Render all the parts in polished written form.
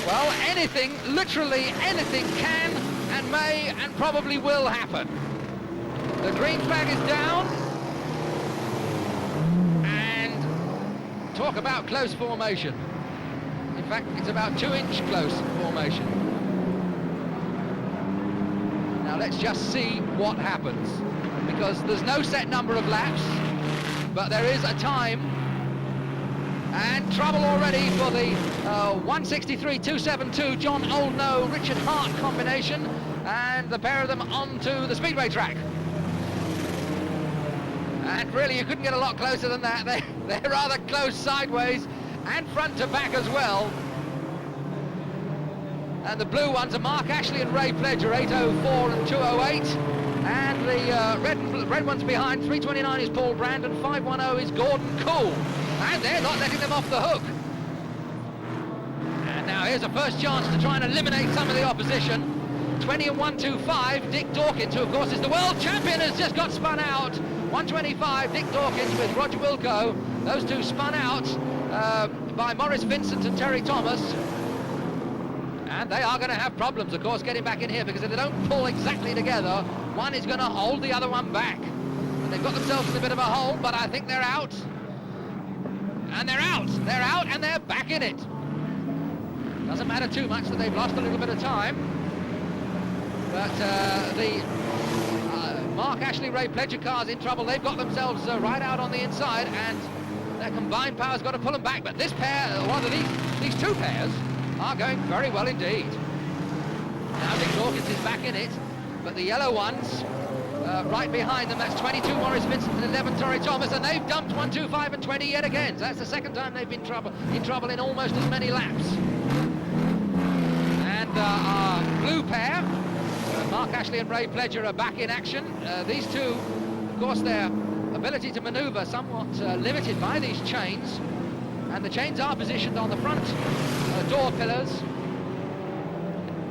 Well, anything, literally anything can and may and probably will happen. The green flag is down. And talk about close formation. In fact, it's about 2-inch close formation. Now let's just see what happens. Because there's no set number of laps, but there is a time. And trouble already for the 163.272 John Oldknow, Richard Hart combination, and the pair of them onto the speedway track. And really, you couldn't get a lot closer than that. They're rather close sideways and front to back as well. And the blue ones are Mark Ashley and Ray Pledger, 8:04 and 2:08. And the red ones behind, 3:29 is Paul Brandon, 5:10 is Gordon Cool. And they're not letting them off the hook. And now here's a first chance to try and eliminate some of the opposition. 20 and 125, Dick Dawkins, who of course is the world champion, has just got spun out. 125, Dick Dawkins with Roger Wilco. Those two spun out by Maurice Vincent and Terry Thomas. And they are going to have problems, of course, getting back in here, because if they don't pull exactly together, one is going to hold the other one back. And they've got themselves in a bit of a hole, but I think they're out. And they're out, and they're back in it. Doesn't matter too much that they've lost a little bit of time. But the Mark Ashley, Ray Pledger cars in trouble. They've got themselves right out on the inside, and their combined power's got to pull them back. But this pair, one of these two pairs, are going very well indeed. Now Dick Dawkins is back in it, but the yellow ones right behind them, that's 22 Maurice Vincent and 11 Terry Thomas, and they've dumped 125 and 20 yet again. So that's the second time they've been in trouble in almost as many laps. And our blue pair, Mark Ashley and Ray Pledger, are back in action. These two, of course, their ability to manoeuvre somewhat limited by these chains, and the chains are positioned on the front door pillars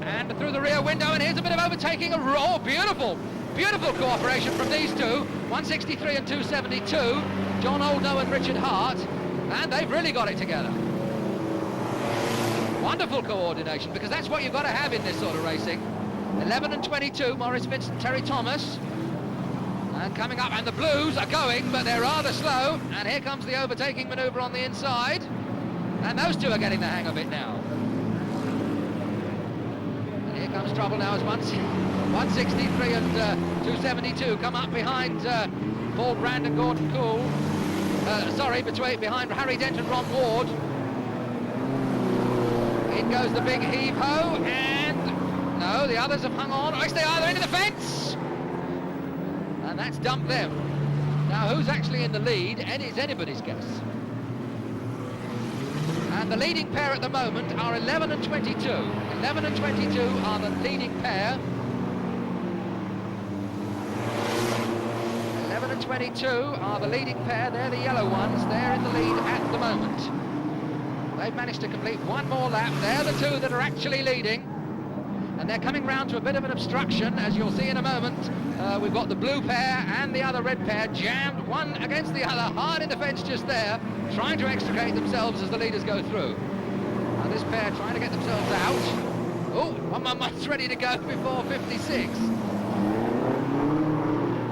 and through the rear window, and here's a bit of overtaking. Oh, beautiful cooperation from these two, 163 and 272, John Oldknow and Richard Hart, and they've really got it together. Wonderful coordination, because that's what you've got to have in this sort of racing. 11 and 22, Maurice Vincent, Terry Thomas, and coming up, and the blues are going, but they're rather slow, and here comes the overtaking manoeuvre on the inside, and those two are getting the hang of it now. And here comes trouble now as 163 and 272 come up behind Paul Brandon, Gordon Cool, behind Harry Dent and Ron Ward. In goes the big heave-ho, and no, the others have hung on. Oh, yes, they are, they're into the fence! And that's dumped them. Now, who's actually in the lead? It's anybody's guess. And the leading pair at the moment are 11 and 22. 11 and 22 are the leading pair. 11 and 22 are the leading pair. They're the yellow ones. They're in the lead at the moment. They've managed to complete one more lap. They're the two that are actually leading. And they're coming round to a bit of an obstruction, as you'll see in a moment. We've got the blue pair and the other red pair jammed one against the other, hard in the fence just there, trying to extricate themselves as the leaders go through. Now this pair trying to get themselves out. Oh, one month's ready to go before 56.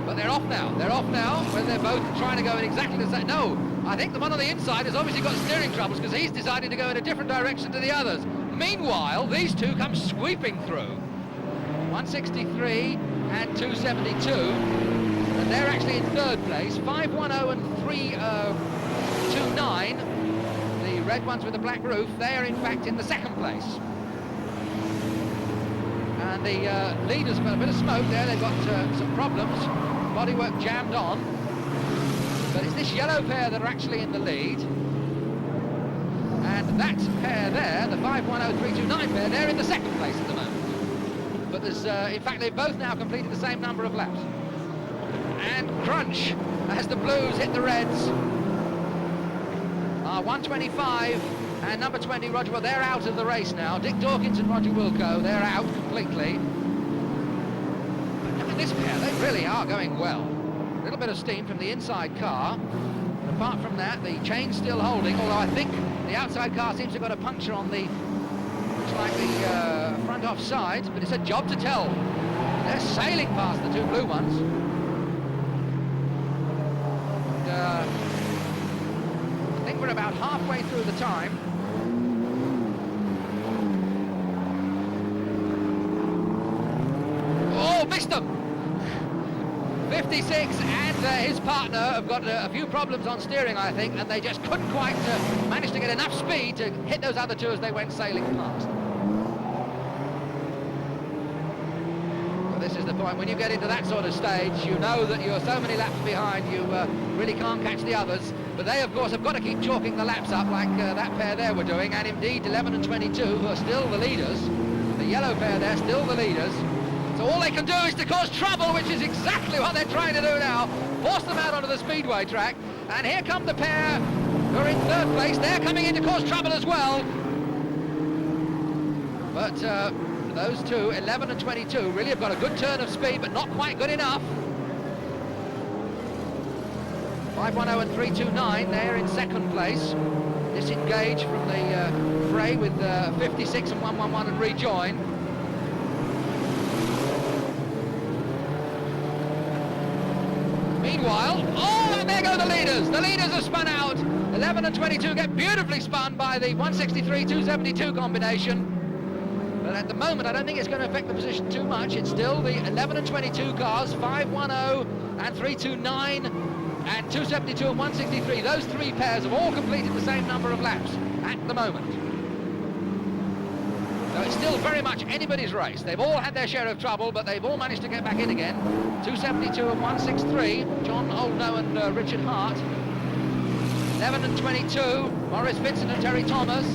But they're off now. They're off now, when they're both trying to go in exactly the same. No, I think the one on the inside has obviously got steering troubles, because he's decided to go in a different direction to the others. Meanwhile, these two come sweeping through. 163 and 272, and they're actually in third place. 510 and 329, the red ones with the black roof, they are in fact in the second place. And the leaders have got a bit of smoke there. They've got some problems, bodywork jammed on, but it's this yellow pair that are actually in the lead. And that pair there, the 510329 pair, they're in the second place at the moment. But there's, in fact, they've both now completed the same number of laps. And crunch as the blues hit the reds. 125 and number 20, Roger, well, they're out of the race now. Dick Dawkins and Roger Wilco, they're out completely. But look at this pair, they really are going well. A little bit of steam from the inside car. But apart from that, the chain's still holding, although I think the outside car seems to have got a puncture on the like the front offside, but it's a job to tell. They're sailing past the two blue ones. And, I think we're about halfway through the time. Oh, missed them! 56 and his partner have got a few problems on steering, I think, and they just couldn't quite manage to get enough speed to hit those other two as they went sailing past. Well, this is the point. When you get into that sort of stage, you know that you're so many laps behind, you really can't catch the others. But they, of course, have got to keep chalking the laps up like that pair there were doing, and indeed 11 and 22, who are still the leaders. The yellow pair there, still the leaders. So all they can do is to cause trouble, which is exactly what they're trying to do now. Force them out onto the speedway track. And here come the pair who are in third place. They're coming in to cause trouble as well. But those two, 11 and 22, really have got a good turn of speed, but not quite good enough. 510 and 329, they're in second place. Disengage from the fray with 56 and 111 and rejoin. Meanwhile, oh, and there go the leaders. The leaders are spun out. 11 and 22 get beautifully spun by the 163-272 combination. But at the moment, I don't think it's going to affect the position too much. It's still the 11 and 22 cars, 510 and 329 and 272 and 163. Those three pairs have all completed the same number of laps at the moment. So it's still very much anybody's race. They've all had their share of trouble, but they've all managed to get back in again. 272 and 163, John Oldknow and Richard Hart. 11 and 22, Maurice Vincent and Terry Thomas.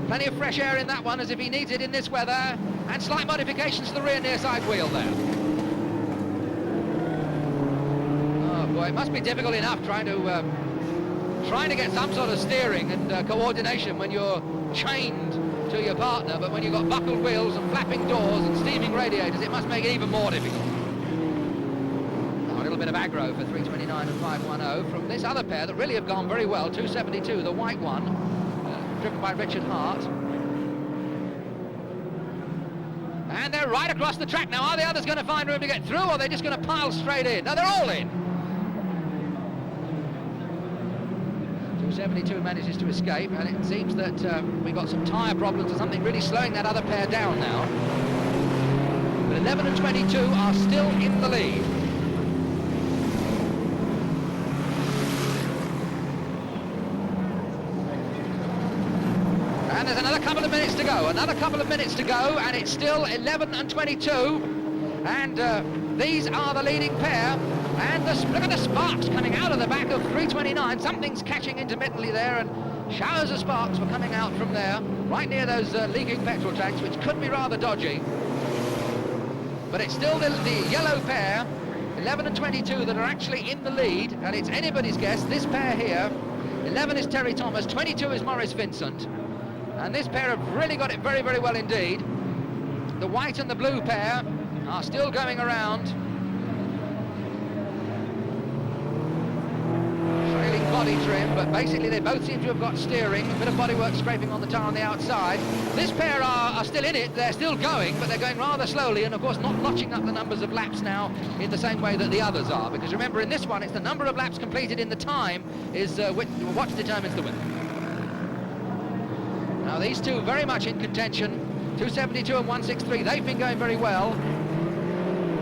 Plenty of fresh air in that one, as if he needs it in this weather. And slight modifications to the rear near side wheel there. Oh boy, it must be difficult enough trying to get some sort of steering and coordination when you're chained to your partner, but when you've got buckled wheels and flapping doors and steaming radiators, it must make it even more difficult. Oh, a little bit of aggro for 329 and 510 from this other pair that really have gone very well. 272, the white one, driven by Richard Hart. And they're right across the track now. Are the others going to find room to get through, or are they just going to pile straight in? No, they're all in. 272 manages to escape, and it seems that we got some tyre problems or something really slowing that other pair down now. But 11 and 22 are still in the lead. And there's another couple of minutes to go, and it's still 11 and 22, and these are the leading pair. And look at the sparks coming out of the back of 329. Something's catching intermittently there, and showers of sparks were coming out from there, right near those leaking petrol tanks, which could be rather dodgy. But it's still the yellow pair, 11 and 22, that are actually in the lead, and it's anybody's guess. This pair here, 11 is Terry Thomas, 22 is Maurice Vincent, and this pair have really got it very, very well indeed. The white and the blue pair are still going around. Body trim, but basically they both seem to have got steering, a bit of bodywork scraping on the tyre on the outside. This pair are still in it, they're still going, but they're going rather slowly, and of course not notching up the numbers of laps now in the same way that the others are, because remember, in this one it's the number of laps completed in the time is what determines the winner. Now these two very much in contention, 272 and 163, they've been going very well.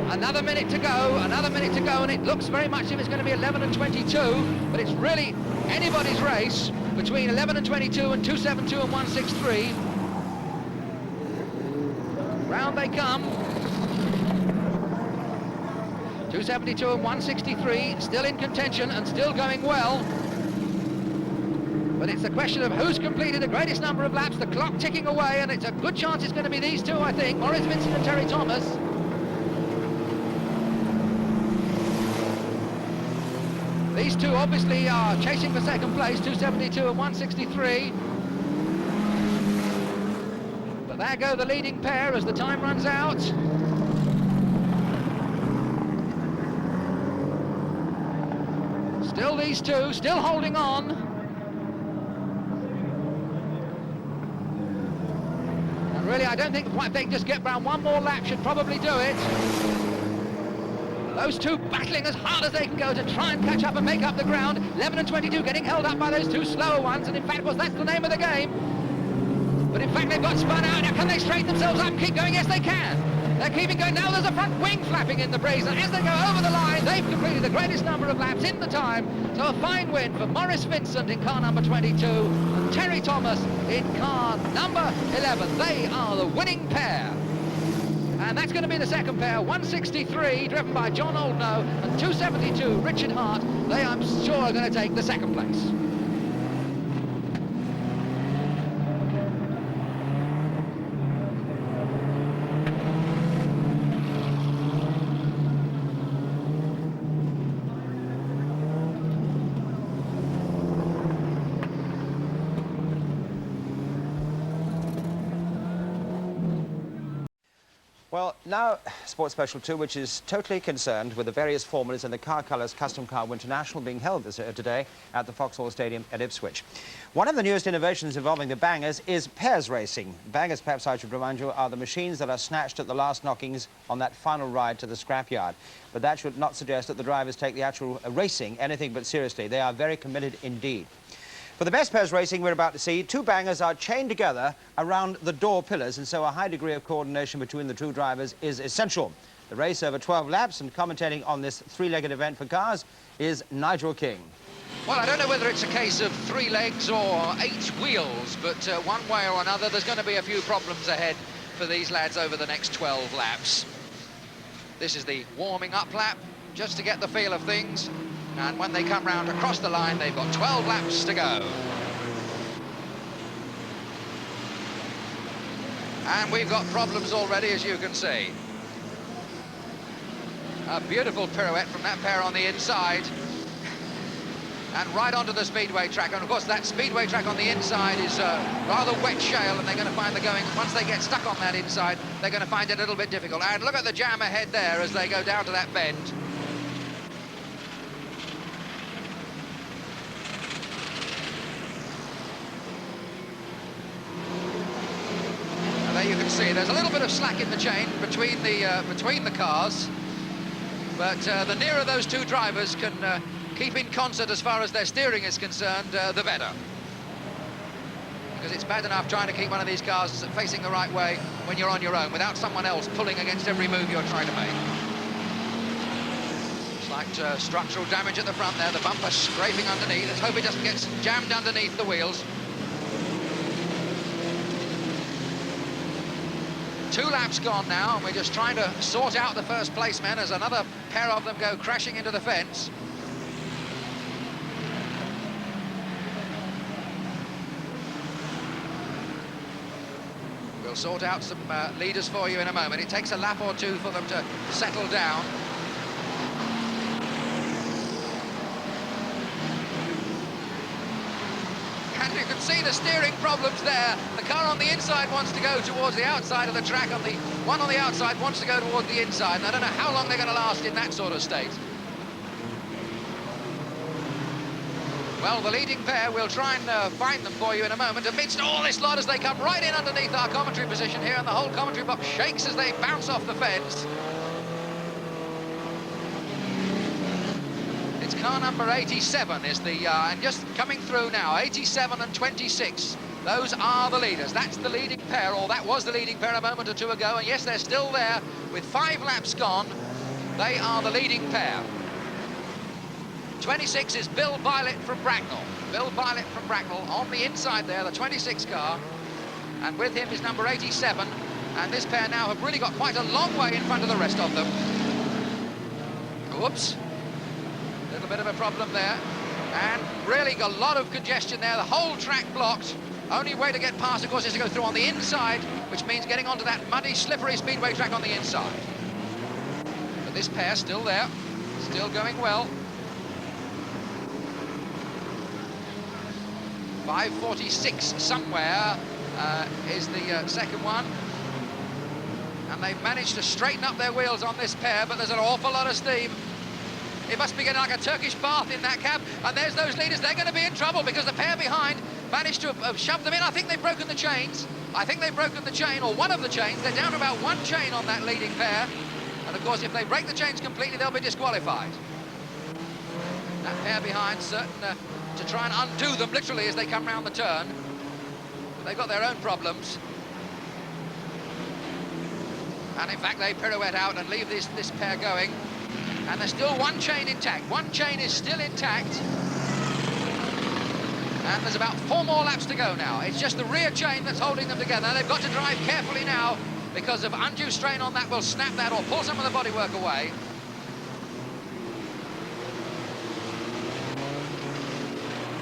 Another minute to go, and it looks very much as if it's going to be 11 and 22, but it's really anybody's race between 11 and 22 and 272 and 163. Round they come. 272 and 163, still in contention and still going well. But it's a question of who's completed the greatest number of laps, the clock ticking away, and it's a good chance it's going to be these two, I think, Maurice Vincent and Terry Thomas. These two obviously are chasing for second place, 272 and 163. But there go the leading pair as the time runs out. Still these two, still holding on. don't think if they just get round one more lap should probably do it. Those two battling as hard as they can go to try and catch up and make up the ground. 11 and 22 getting held up by those two slower ones, and in fact, of course, that's the name of the game. But in fact, they've got spun out. Now, can they straighten themselves up and keep going? Yes, they can. They're keeping going. Now there's a front wing flapping in the breeze, and as they go over the line, they've completed the greatest number of laps in the time. So a fine win for Maurice Vincent in car number 22 and Terry Thomas in car number 11. They are the winning pair. And that's going to be the second pair. 163 driven by John Oldknow and 272 Richard Hart. They, I'm sure, are going to take the second place. Well, now Sports Special 2, which is totally concerned with the various formulas in the Car Colours Custom Car Winter National being held today at the Vauxhall Stadium at Ipswich. One of the newest innovations involving the bangers is pairs racing. Bangers, perhaps I should remind you, are the machines that are snatched at the last knockings on that final ride to the scrapyard. But that should not suggest that the drivers take the actual racing anything but seriously. They are very committed indeed. For the best pairs racing we're about to see, two bangers are chained together around the door pillars, and so a high degree of coordination between the two drivers is essential. The race over 12 laps, and commentating on this three-legged event for cars is Nigel King. Well, I don't know whether it's a case of 3 legs or 8 wheels, but one way or another, there's going to be a few problems ahead for these lads over the next 12 laps. This is the warming up lap, just to get the feel of things. And when they come round across the line, they've got 12 laps to go. And we've got problems already, as you can see. A beautiful pirouette from that pair on the inside. And right onto the speedway track. And of course, that speedway track on the inside is rather wet shale, and they're going to find the going, once they get stuck on that inside, they're going to find it a little bit difficult. And look at the jam ahead there as they go down to that bend. There you can see there's a little bit of slack in the chain between the cars, but the nearer those two drivers can keep in concert as far as their steering is concerned, the better. Because it's bad enough trying to keep one of these cars facing the right way when you're on your own without someone else pulling against every move you're trying to make. Slight structural damage at the front there, the bumper scraping underneath. Let's hope it doesn't get jammed underneath the wheels. 2 laps gone now, and we're just trying to sort out the first place men as another pair of them go crashing into the fence. We'll sort out some leaders for you in a moment. It takes a lap or two for them to settle down. And you can see the steering problems there. The car on the inside wants to go towards the outside of the track, and the one on the outside wants to go towards the inside, and I don't know how long they're going to last in that sort of state. Well, the leading pair, we'll try and find them for you in a moment, amidst all this lot as they come right in underneath our commentary position here, and the whole commentary box shakes as they bounce off the fence. It's car number 87 is the, and just coming through now, 87 and 26. Those are the leaders. That's the leading pair, or that was the leading pair a moment or two ago, and yes, they're still there with 5 laps gone. They are the leading pair. 26 is Bill Bylett from Bracknell. Bill Bylett from Bracknell on the inside there, the 26 car, and with him is number 87, and this pair now have really got quite a long way in front of the rest of them. Whoops. Little bit of a problem there, and really got a lot of congestion there, the whole track blocked. Only way to get past, of course, is to go through on the inside, which means getting onto that muddy, slippery speedway track on the inside. But this pair still there, still going well. 5:46 somewhere is the second one. And they've managed to straighten up their wheels on this pair, but there's an awful lot of steam. It must be getting like a Turkish bath in that cab, and there's those leaders. They're going to be in trouble because the pair behind managed to have shoved them in. I think they've broken the chains. I think they've broken the chain, or one of the chains. They're down to about one chain on that leading pair. And of course, if they break the chains completely, they'll be disqualified. That pair behind, certain to try and undo them literally as they come round the turn. But they've got their own problems. And in fact, they pirouette out and leave this pair going. And there's still one chain intact. One chain is still intact. And there's about 4 more laps to go now. It's just the rear chain that's holding them together. They've got to drive carefully now, because of undue strain on that will snap that or pull some of the bodywork away.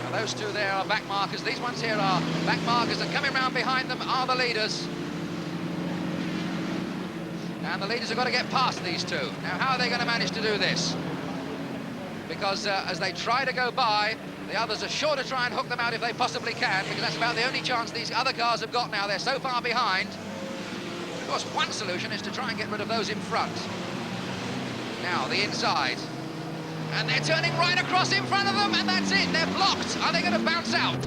Now those two there are back markers. These ones here are back markers, and coming round behind them are the leaders. And the leaders have got to get past these two. Now, how are they going to manage to do this? Because as they try to go by, the others are sure to try and hook them out if they possibly can, because that's about the only chance these other cars have got now. They're so far behind. Of course, one solution is to try and get rid of those in front. Now, the inside. And they're turning right across in front of them, and that's it. They're blocked. Are they going to bounce out?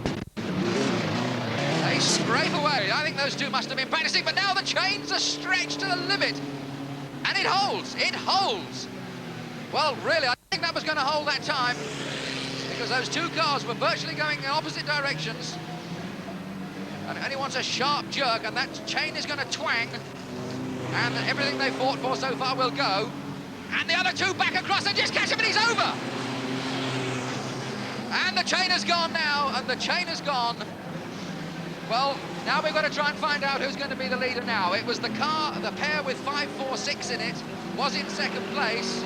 They scrape away. I think those two must have been practicing, but now the chains are stretched to the limit. And it holds. It holds. Well, really, I think that was going to hold that time, because those two cars were virtually going in opposite directions. And it only wants a sharp jerk, and that chain is going to twang. And everything they fought for so far will go. And the other two back across and just catch him, and he's over. And the chain has gone now, and the chain has gone. Well, now we've got to try and find out who's going to be the leader now. It was the pair with 546 in it, was in second place.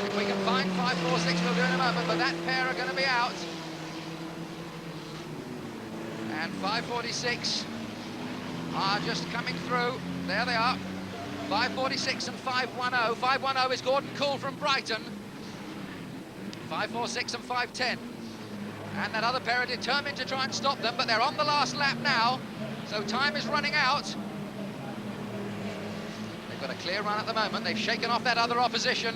If we can find 546, we'll do in a moment, but that pair are going to be out. And 546 are just coming through. There they are. 546 and 510. 510 is Gordon Cool from Brighton. 546 and 510. And that other pair are determined to try and stop them, but they're on the last lap now, so time is running out. They've got a clear run at the moment. They've shaken off that other opposition,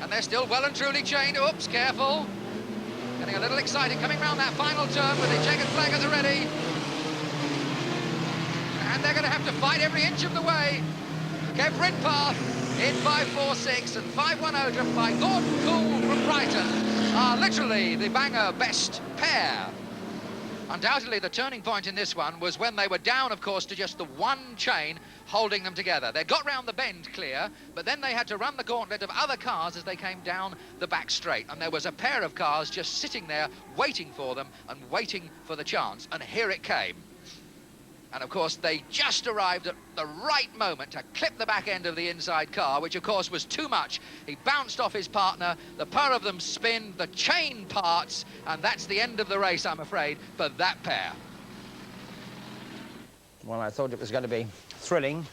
and they're still well and truly chained. Oops, careful. Getting a little excited, coming round that final turn with the checkered flag at the ready. And they're going to have to fight every inch of the way. Kev Ridpath in 546 and 510, driven by Gordon Cool from Brighton, are literally the banger best pair. Undoubtedly, the turning point in this one was when they were down, of course, to just the one chain holding them together. They got round the bend clear, but then they had to run the gauntlet of other cars as they came down the back straight. And there was a pair of cars just sitting there waiting for them and waiting for the chance. And here it came. And of course, they just arrived at the right moment to clip the back end of the inside car, which of course was too much. He bounced off his partner, the pair of them spin, the chain parts, and that's the end of the race, I'm afraid, for that pair. Well, I thought it was going to be thrilling